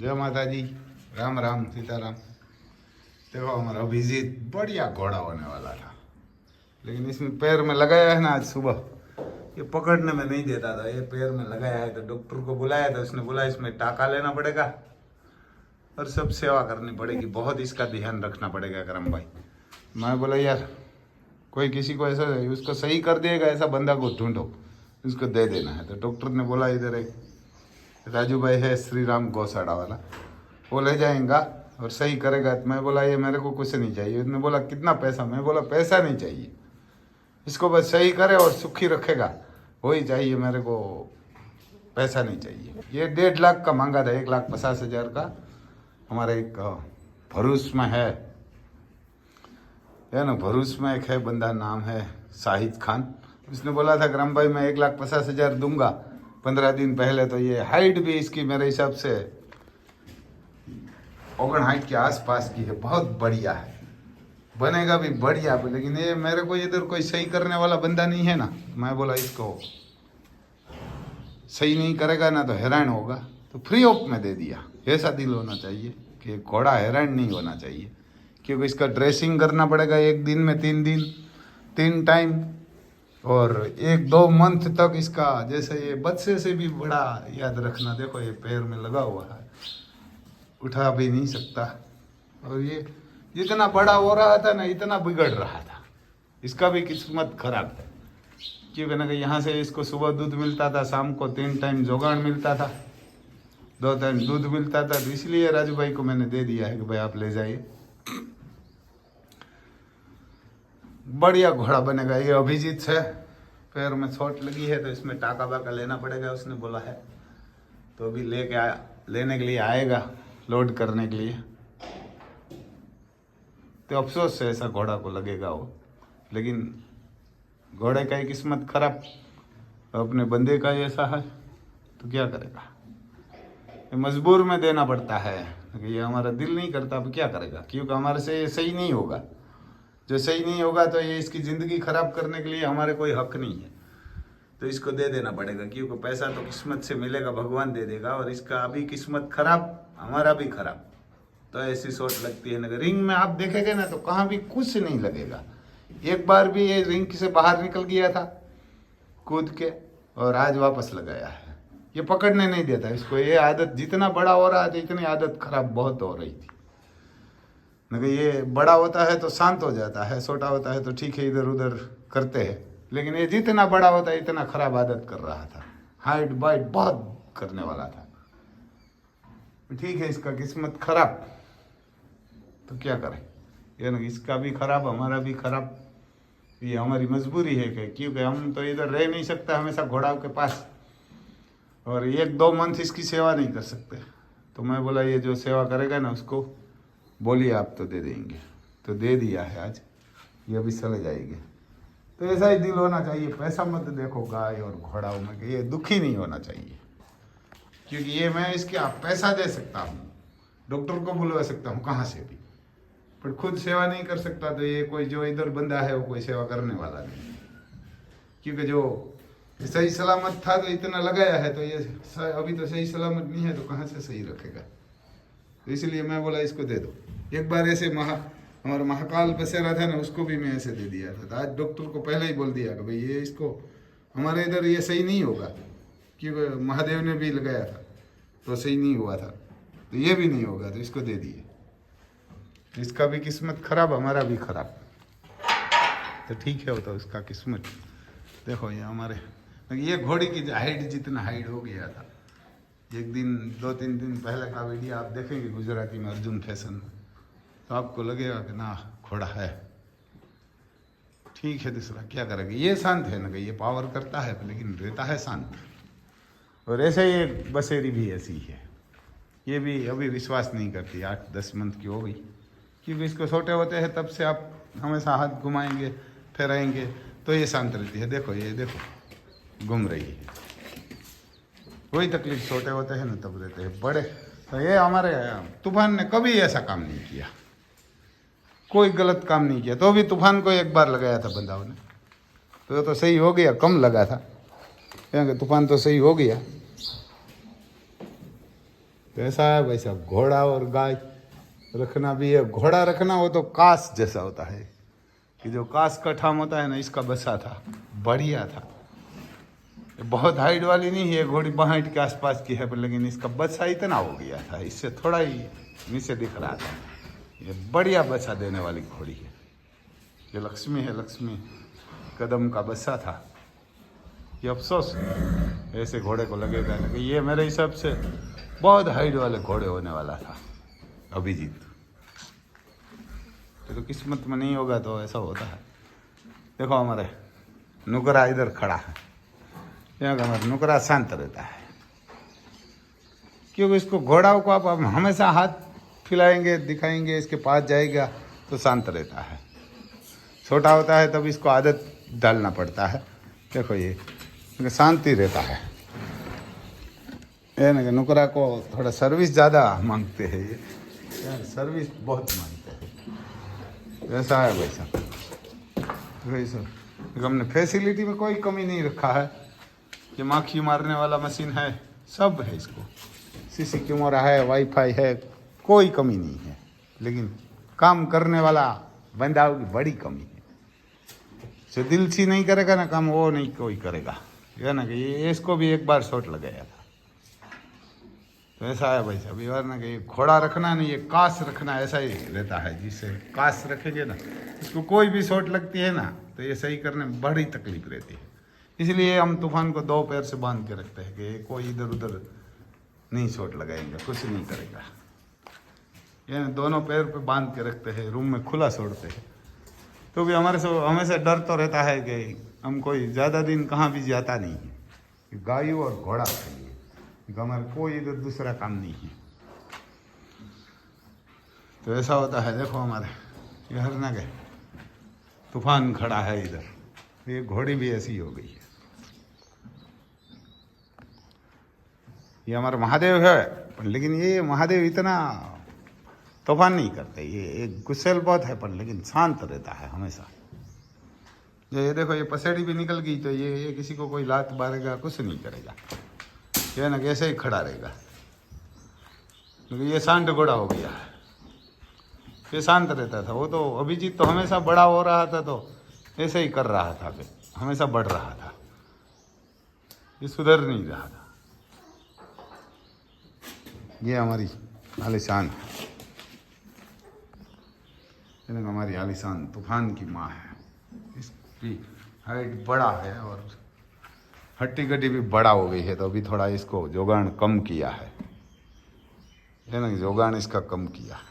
जय माता जी, राम राम सीताराम। देखो हमारा अभिजीत बढ़िया घोड़ा होने वाला था, लेकिन इसमें पैर में लगाया है ना आज सुबह, ये पकड़ने में नहीं देता था। ये पैर में लगाया है तो डॉक्टर को बुलाया था, उसने बोला इसमें टाका लेना पड़ेगा और सब सेवा करनी पड़ेगी, बहुत इसका ध्यान रखना पड़ेगा करम भाई। मैं बोला यार कोई किसी को ऐसा उसको सही कर देगा, ऐसा बंदा को ढूंढो, उसको दे देना है। तो डॉक्टर ने बोला इधर एक राजू भाई है श्री राम गौशाला वाला, वो ले जाएगा और सही करेगा। तो मैं बोला ये मेरे को कुछ नहीं चाहिए। उसने बोला कितना पैसा? मैं बोला पैसा नहीं चाहिए, इसको बस सही करे और सुखी रखेगा वही चाहिए मेरे को, पैसा नहीं चाहिए। ये 1.5 लाख का मांगा था, 1,50,000 का। हमारे एक भरूच में है ना, भरूच में एक है बंदा, नाम है शाहिद खान। उसने बोला था ग्राम भाई मैं 1,50,000 दूंगा 15 दिन पहले। तो ये हाइट भी इसकी मेरे हिसाब से 59 हाइट के आसपास की है, बहुत बढ़िया है, बनेगा भी बढ़िया। लेकिन ये मेरे को इधर कोई सही करने वाला बंदा नहीं है ना। मैं बोला इसको सही नहीं करेगा ना तो हैरान होगा, तो फ्री ऑफ में दे दिया। ऐसा दिल होना चाहिए कि घोड़ा हैरान नहीं होना चाहिए, क्योंकि इसका ड्रेसिंग करना पड़ेगा एक दिन में 3 दिन 3 टाइम, और 1-2 मंथ तक इसका, जैसे ये बच्चे से भी बड़ा याद रखना। देखो ये पैर में लगा हुआ है, उठा भी नहीं सकता, और ये जितना बड़ा हो रहा था ना इतना बिगड़ रहा था। इसका भी किस्मत खराब है, क्योंकि ना यहाँ से इसको सुबह दूध मिलता था, शाम को 3 टाइम जोगान मिलता था, 2 टाइम दूध मिलता था। तो इसलिए राजू भाई को मैंने दे दिया है कि भाई आप ले जाइए, बढ़िया घोड़ा बनेगा। ये अभिजीत है, पैर में चोट लगी है तो इसमें टाका बाका लेना पड़ेगा, उसने बोला है। तो अभी लेने के लिए आएगा, लोड करने के लिए। तो अफसोस है ऐसा घोड़ा को लगेगा वो, लेकिन घोड़े का ही किस्मत खराब, अपने बंदे का ही ऐसा है तो क्या करेगा, ये मजबूर में देना पड़ता है। ये हमारा दिल नहीं करता, अब क्या करेगा, क्योंकि हमारे से ये सही नहीं होगा। जो सही नहीं होगा तो ये इसकी ज़िंदगी खराब करने के लिए हमारे कोई हक नहीं है, तो इसको दे देना पड़ेगा। क्योंकि पैसा तो किस्मत से मिलेगा, भगवान दे देगा, और इसका अभी किस्मत खराब, हमारा भी खराब। तो ऐसी सोच लगती है ना। रिंग में आप देखेंगे ना तो कहाँ भी कुछ नहीं लगेगा। एक बार भी ये रिंग से बाहर निकल गया था कूद के, और आज वापस लगाया है। ये पकड़ने नहीं देता इसको, ये आदत जितना बड़ा हो रहा है तो इतनी आदत खराब बहुत हो रही थी। नहीं ये बड़ा होता है तो शांत हो जाता है, छोटा होता है तो ठीक है इधर उधर करते हैं, लेकिन ये जितना बड़ा होता है इतना खराब आदत कर रहा था, हाइट बाइट बहुत करने वाला था। ठीक है इसका किस्मत खराब, तो क्या करें, ये ना इसका भी खराब हमारा भी खराब। ये हमारी मजबूरी है कि क्योंकि हम तो इधर रह नहीं सकते हमेशा घोड़ा के पास, और 1-2 मंथ इसकी सेवा नहीं कर सकते। तो मैं बोला ये जो सेवा करेगा ना उसको बोलिए आप तो दे देंगे, तो दे दिया है आज। ये अभी चले जाएंगे। तो ऐसा ही दिल होना चाहिए, पैसा मत देखो गाय और घोड़ाओं में, कि ये दुखी नहीं होना चाहिए। क्योंकि ये मैं इसके आप पैसा दे सकता हूँ, डॉक्टर को बुलवा सकता हूँ कहाँ से भी, पर खुद सेवा नहीं कर सकता। तो ये कोई जो इधर बंदा है वो कोई सेवा करने वाला नहीं, क्योंकि जो सही सलामत था तो इतना लगाया है, तो ये अभी तो सही सलामत नहीं है तो कहाँ से सही रखेगा। तो इसलिए मैं बोला इसको दे दो। एक बार ऐसे हमारा महाकाल बसेरा था ना, उसको भी मैं ऐसे दे दिया था। तो आज डॉक्टर को पहले ही बोल दिया कि भाई ये इसको हमारे इधर ये सही नहीं होगा, क्योंकि महादेव ने भी लगाया था तो सही नहीं हुआ था, तो ये भी नहीं होगा, तो इसको दे दिए। इसका भी किस्मत खराब, हमारा भी खराब, तो ठीक है वो तो उसका किस्मत। देखो ये हमारे ये घोड़ी की हाइट जितना हाइट हो गया था, एक दिन 2-3 दिन पहले का वीडियो आप देखेंगे गुजराती में अर्जुन फैशन में, तो आपको लगेगा कि ना घोड़ा है। ठीक है दूसरा क्या करेगा, ये शांत है ना कि ये पावर करता है लेकिन रहता है शांत। और ऐसे ये बसेरी भी ऐसी है, ये भी अभी विश्वास नहीं करती, 8-10 मंथ की हो गई। क्योंकि इसको छोटे होते हैं तब से आप हमेशा हाथ घुमाएंगे फहराएंगे तो ये शांत रहती है। देखो ये देखो घूम रही है, वही तकलीफ छोटे होते हैं ना तब रहते हैं। बड़े तो ये हमारे तूफान ने कभी ऐसा काम नहीं किया, कोई गलत काम नहीं किया। तो भी तूफान को एक बार लगाया था बंदाओं ने, तो सही हो गया, कम लगा था, क्योंकि तूफान तो सही हो गया। तो ऐसा है भाई साहब, घोड़ा और गाय रखना भी है। घोड़ा रखना हो तो कास जैसा होता है, कि जो कास का ठाम होता है ना, इसका बसा था, बढ़िया था। बहुत हाइट वाली नहीं है, घोड़ी 62 के आसपास की है, पर लेकिन इसका बच्चा इतना हो गया था, इससे थोड़ा ही नीचे दिख रहा था। ये बढ़िया बच्चा देने वाली घोड़ी है, ये लक्ष्मी है, लक्ष्मी कदम का बच्चा था। ये अफसोस ऐसे घोड़े को लगेगा कि ये मेरे हिसाब से बहुत हाइट वाले घोड़े होने वाला था अभिजीत। तो किस्मत में नहीं होगा तो ऐसा होता है। देखो हमारे नुकरा इधर खड़ा है, यहाँ का हमारा नुकरा शांत रहता है, क्योंकि इसको घोड़ाओं को आप हमेशा हाथ खिलाएंगे, दिखाएंगे, इसके पास जाएगा तो शांत रहता है। छोटा होता है तब इसको आदत डालना पड़ता है। देखो ये शांति रहता है। ये ना कि नुकरा को थोड़ा सर्विस ज़्यादा मांगते हैं, ये यार सर्विस बहुत मांगते हैं। ऐसा है वैसा वैसा। हमने फैसिलिटी में कोई कमी नहीं रखा है। ये माखी मारने वाला मशीन है, सब है इसको, सीसी कैमरा है, वाईफाई है, कोई कमी नहीं है। लेकिन काम करने वाला बंदाओं की बड़ी कमी है। जो दिल से नहीं करेगा ना काम, वो नहीं कोई करेगा। है ना कि ये इसको भी एक बार शॉट लगाया था। तो ऐसा है भाई साहब, ये ना कि घोड़ा रखना नहीं, ये कास रखना ऐसा ही रहता है। जिससे कास रखेंगे ना, इसको कोई भी शॉट लगती है ना, तो ये सही करने में बड़ी तकलीफ रहती है। इसलिए हम तूफान को 2 पैर से बांध के रखते हैं कि कोई इधर उधर नहीं शॉट लगाएंगे, कुछ नहीं करेगा। ये दोनों पैर पे बांध के रखते हैं, रूम में खुला छोड़ते हैं। तो भी हमारे से हमेशा डर तो रहता है कि हम कोई ज़्यादा दिन कहाँ भी जाता नहीं है। गाय और घोड़ा चाहिए, हमारा कोई इधर दूसरा काम नहीं है। तो ऐसा होता है। देखो हमारे ये हरना के तूफान खड़ा है इधर, ये घोड़ी भी ऐसी हो गई है। ये हमारा महादेव है, लेकिन ये महादेव इतना तूफान नहीं करते। ये गुस्सेल बहुत है, पर लेकिन शांत रहता है हमेशा। ये देखो ये पसेड़ी भी निकल गई, तो ये किसी को कोई लात मारेगा, कुछ नहीं करेगा। ये ना कैसे ही खड़ा रहेगा, क्योंकि ये शांत घोड़ा हो गया है। ये शांत रहता था। वो तो अभिजीत तो हमेशा बड़ा हो रहा था, तो ऐसे ही कर रहा था, फिर हमेशा बढ़ रहा था, ये सुधर नहीं रहा था। ये हमारी आलिशान है, हमारी आलिशान तूफान की माँ है। इसकी हाइट बड़ा है और हट्टी गड्डी भी बड़ा हो गई है, तो अभी थोड़ा इसको जोगान कम किया है ना, जोगान इसका कम किया है।